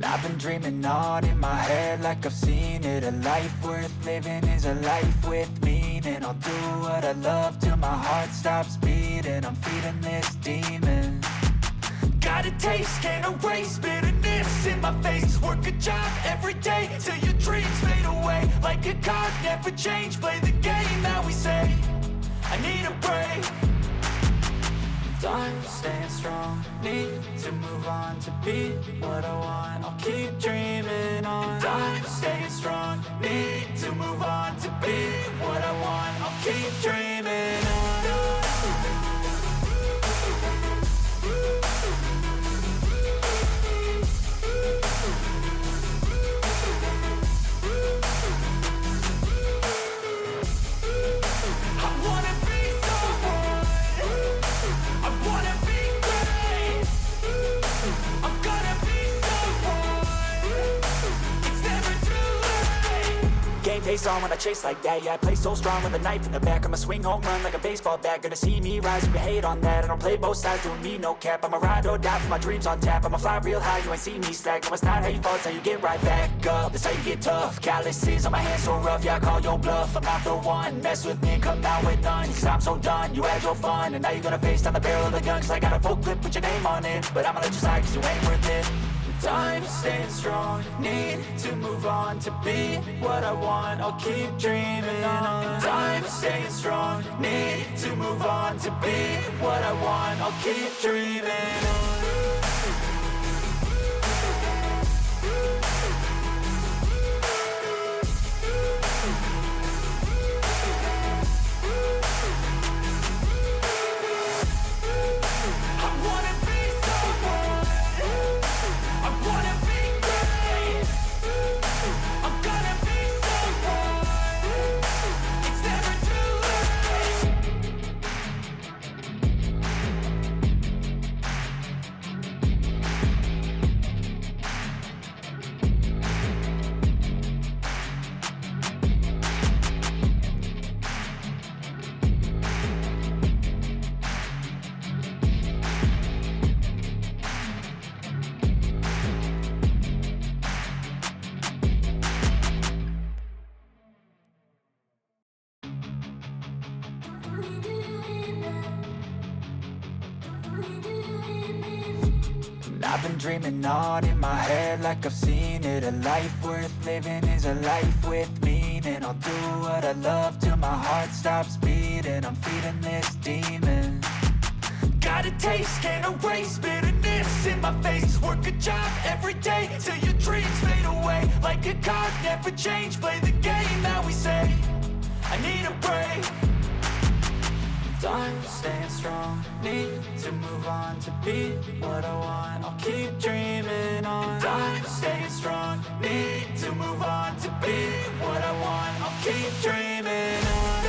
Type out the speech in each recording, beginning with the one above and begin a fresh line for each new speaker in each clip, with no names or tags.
I've been dreaming on in my head like I've seen it. A life worth living is a life with meaning. I'll do what I love till my heart stops beating. I'm feeding this demon. Got a taste, can't erase bitterness in my face. Work a job every day till your dreams fade away. Like a card, never change, play the game that we say. I need a break. I'm staying strong, need to move on to be what I want. I'll keep dreaming on. I'm staying strong, need to move on to be what I want. I'll keep dreaming on. Face on when I chase like that, yeah, I play so strong with a knife in the back. I'ma swing home run like a baseball bat. Gonna see me rise, you can hate on that. I don't play both sides, doing me no cap. I'ma ride or die for my dreams on tap. I'ma fly real high, you ain't see me slack. No, it's not how you fall, it's how you get right back up. That's how you get tough. Calluses on my hands so rough, yeah, I call your bluff. I'm not the one, mess with me and come out with none. Cause I'm so done, you had your fun. And now you're gonna face down the barrel of the gun. Cause I got a full clip, put your name on it. But I'ma let you slide cause you ain't worth it. I'm staying strong, need to move on to be what I want. I'll keep dreaming on. I'm staying strong, need to move on to be what I want. I'll keep dreaming on. I've been dreaming on in my head like I've seen it. A life worth living is a life with meaning. I'll do what I love till my heart stops beating. I'm feeding this demon. Got a taste, can't erase bitterness in my face. Work a job every day till your dreams fade away. Like a card, never change, play the game that we say. I need a break. I'm staying strong, need to move on to be what I want. I'll keep dreaming on. I'm staying strong, need to move on to be what I want. I'll keep dreaming on.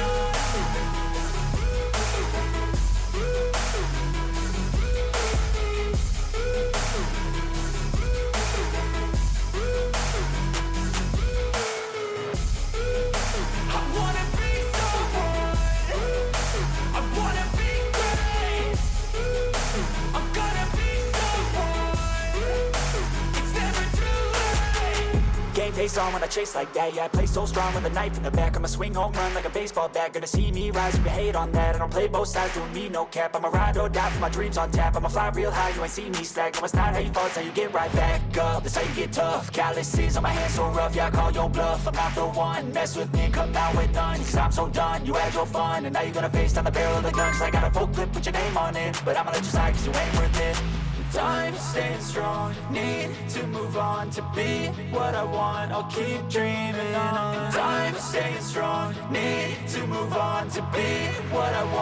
Face on when I chase like that, yeah, I play so strong with a knife in the back. I'ma swing home run like a baseball bat. Gonna see me rise, you can hate on that. I don't play both sides, doing me no cap. I'ma ride or die for my dreams on tap. I'ma fly real high, you ain't see me slack. No, it's not how you fall, it's how you get right back up. That's how you get tough. Calluses on my hands so rough, yeah, I call your bluff. I'm not the one, mess with me and come out with none. Cause I'm so done, you had your fun. And now you're gonna face down the barrel of the gun. Cause I got a full clip, put your name on it. But I'ma let you slide cause you ain't worth it. I'm staying strong, need to move on to be what I want. I'll keep dreaming on. I'm staying strong, need to move on to be what I want.